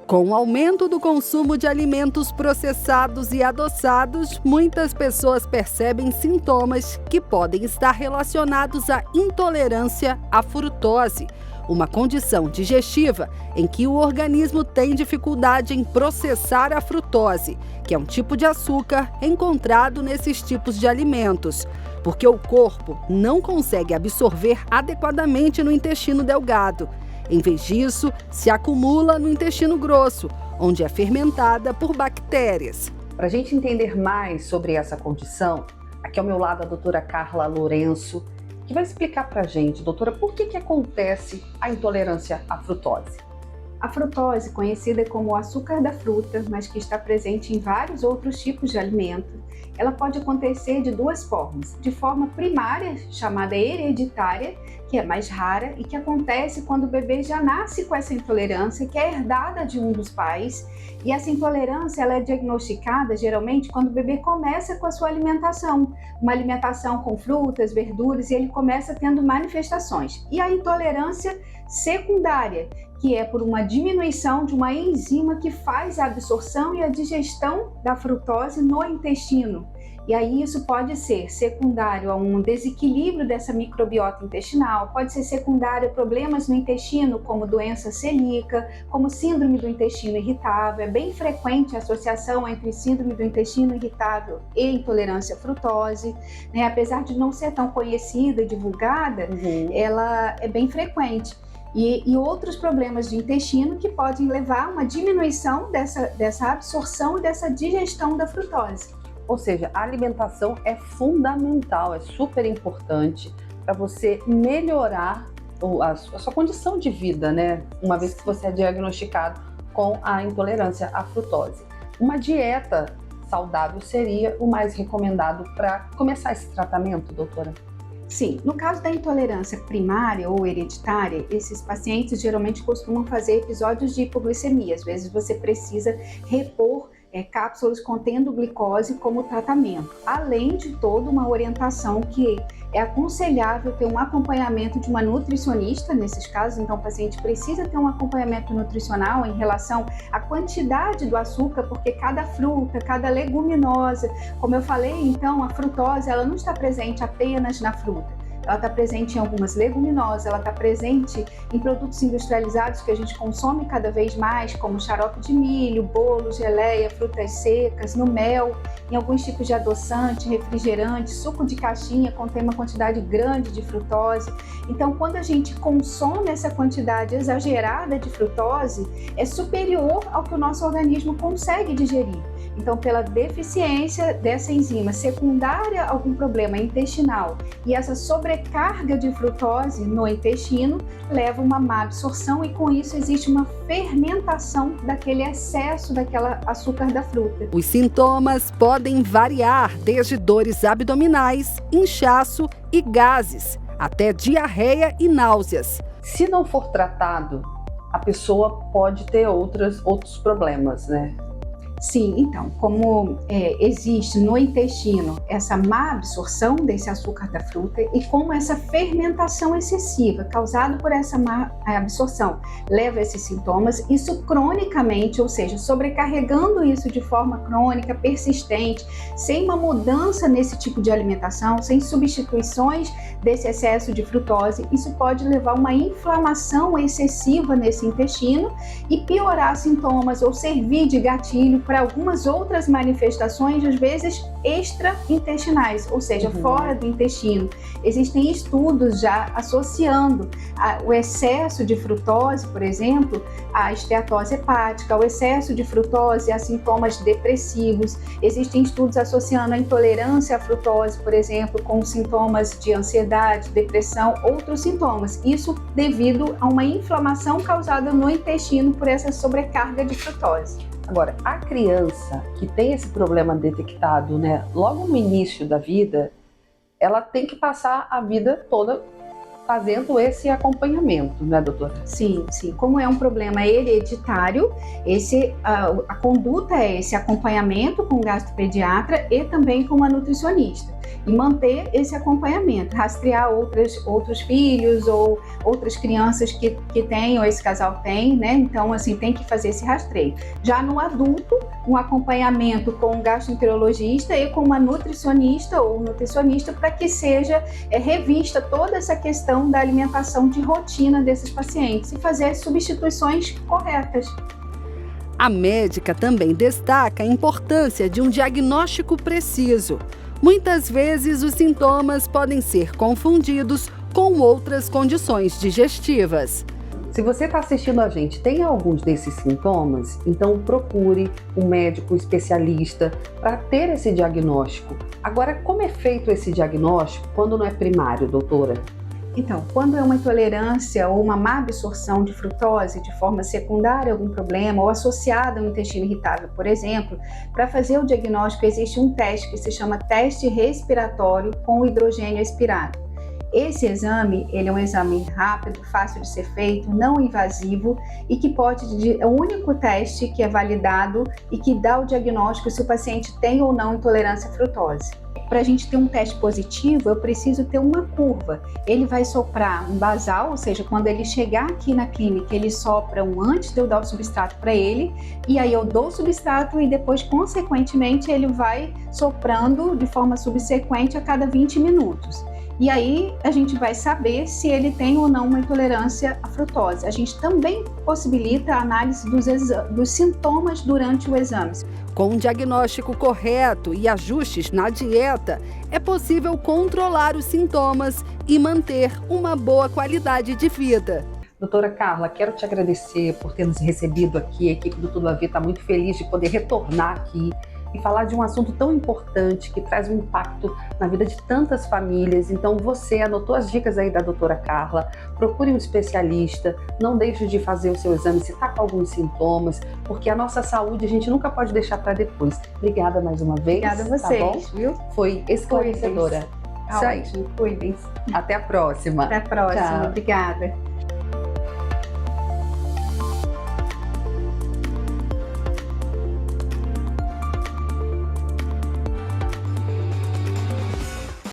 Com o aumento do consumo de alimentos processados e adoçados, muitas pessoas percebem sintomas que podem estar relacionados à intolerância à frutose, uma condição digestiva em que o organismo tem dificuldade em processar a frutose, que é um tipo de açúcar encontrado nesses tipos de alimentos, porque o corpo não consegue absorver adequadamente no intestino delgado. Em vez disso, se acumula no intestino grosso, onde é fermentada por bactérias. Para a gente entender mais sobre essa condição, aqui ao meu lado a doutora Carla Lourenço, que vai explicar para a gente, doutora, por que acontece a intolerância à frutose. A frutose, conhecida como o açúcar da fruta, mas que está presente em vários outros tipos de alimento, ela pode acontecer de duas formas. De forma primária, chamada hereditária, que é mais rara e que acontece quando o bebê já nasce com essa intolerância, que é herdada de um dos pais. E essa intolerância ela é diagnosticada geralmente quando o bebê começa com a sua alimentação, uma alimentação com frutas, verduras, e ele começa tendo manifestações. E a intolerância secundária, que é por uma diminuição de uma enzima que faz a absorção e a digestão da frutose no intestino. E aí isso pode ser secundário a um desequilíbrio dessa microbiota intestinal, pode ser secundário a problemas no intestino, como doença celíaca, como síndrome do intestino irritável. É bem frequente a associação entre síndrome do intestino irritável e intolerância à frutose, né? Apesar de não ser tão conhecida e divulgada, ela é bem frequente. E outros problemas de intestino que podem levar a uma diminuição dessa absorção e dessa digestão da frutose. Ou seja, a alimentação é fundamental, é super importante para você melhorar a sua condição de vida, né? Uma vez que você é diagnosticado com a intolerância à frutose. Uma dieta saudável seria o mais recomendado para começar esse tratamento, doutora? Sim, no caso da intolerância primária ou hereditária, esses pacientes geralmente costumam fazer episódios de hipoglicemia. Às vezes você precisa repor cápsulas contendo glicose como tratamento, além de toda uma orientação que é aconselhável ter um acompanhamento de uma nutricionista nesses casos. Então o paciente precisa ter um acompanhamento nutricional em relação à quantidade do açúcar, porque cada fruta, cada leguminosa, como eu falei, então a frutose ela não está presente apenas na fruta. Ela está presente em algumas leguminosas, ela está presente em produtos industrializados que a gente consome cada vez mais, como xarope de milho, bolo, geleia, frutas secas, no mel, em alguns tipos de adoçante, refrigerante, suco de caixinha contém uma quantidade grande de frutose. Então, quando a gente consome essa quantidade exagerada de frutose, é superior ao que o nosso organismo consegue digerir. Então, pela deficiência dessa enzima secundária a algum problema intestinal e essa sobrecarga de frutose no intestino leva a uma má absorção e com isso existe uma fermentação daquele excesso daquela açúcar da fruta. Os sintomas podem variar desde dores abdominais, inchaço e gases, até diarreia e náuseas. Se não for tratado, a pessoa pode ter outros problemas, né? Sim, então, como existe no intestino essa má absorção desse açúcar da fruta e como essa fermentação excessiva causada por essa má absorção leva a esses sintomas, isso cronicamente, ou seja, sobrecarregando isso de forma crônica, persistente, sem uma mudança nesse tipo de alimentação, sem substituições desse excesso de frutose, isso pode levar a uma inflamação excessiva nesse intestino e piorar sintomas ou servir de gatilho para algumas outras manifestações, às vezes extraintestinais, ou seja, fora do intestino. Existem estudos já associando o excesso de frutose, por exemplo, à esteatose hepática, o excesso de frutose a sintomas depressivos. Existem estudos associando a intolerância à frutose, por exemplo, com sintomas de ansiedade, depressão, outros sintomas. Isso devido a uma inflamação causada no intestino por essa sobrecarga de frutose. Agora, a criança que tem esse problema detectado, né, logo no início da vida, ela tem que passar a vida toda fazendo esse acompanhamento, né, doutora? Sim, sim. Como é um problema hereditário, a conduta é esse acompanhamento com o gastropediatra e também com uma nutricionista. E manter esse acompanhamento, rastrear outros filhos ou outras crianças que tenham, esse casal tem, né? Então, assim, tem que fazer esse rastreio. Já no adulto, um acompanhamento com um gastroenterologista e com uma nutricionista ou nutricionista para que seja revista toda essa questão da alimentação de rotina desses pacientes e fazer as substituições corretas. A médica também destaca a importância de um diagnóstico preciso. Muitas vezes os sintomas podem ser confundidos com outras condições digestivas. Se você está assistindo a gente, tem alguns desses sintomas, então procure um médico especialista para ter esse diagnóstico. Agora, como é feito esse diagnóstico quando não é primário, doutora? Então, quando é uma intolerância ou uma má absorção de frutose de forma secundária a algum problema ou associada a um intestino irritável, por exemplo, para fazer o diagnóstico existe um teste que se chama teste respiratório com hidrogênio expirado. Esse exame, ele é um exame rápido, fácil de ser feito, não invasivo e que é o único teste que é validado e que dá o diagnóstico se o paciente tem ou não intolerância à frutose. Para a gente ter um teste positivo, eu preciso ter uma curva. Ele vai soprar um basal, ou seja, quando ele chegar aqui na clínica, ele sopra antes de eu dar o substrato para ele, e aí eu dou o substrato e depois, consequentemente, ele vai soprando de forma subsequente a cada 20 minutos. E aí a gente vai saber se ele tem ou não uma intolerância à frutose. A gente também possibilita a análise dos sintomas durante o exame. Com um diagnóstico correto e ajustes na dieta, é possível controlar os sintomas e manter uma boa qualidade de vida. Doutora Carla, quero te agradecer por ter nos recebido aqui. A equipe do Tudo a Ver está muito feliz de poder retornar aqui e falar de um assunto tão importante que traz um impacto na vida de tantas famílias. Então você anotou as dicas aí da doutora Carla, procure um especialista, não deixe de fazer o seu exame se está com alguns sintomas, porque a nossa saúde a gente nunca pode deixar para depois. Obrigada mais uma vez. Obrigada a vocês, tá bom? Viu? Foi esclarecedora. Ótimo, cuidem-se. Até a próxima. Até a próxima, Tchau. obrigada.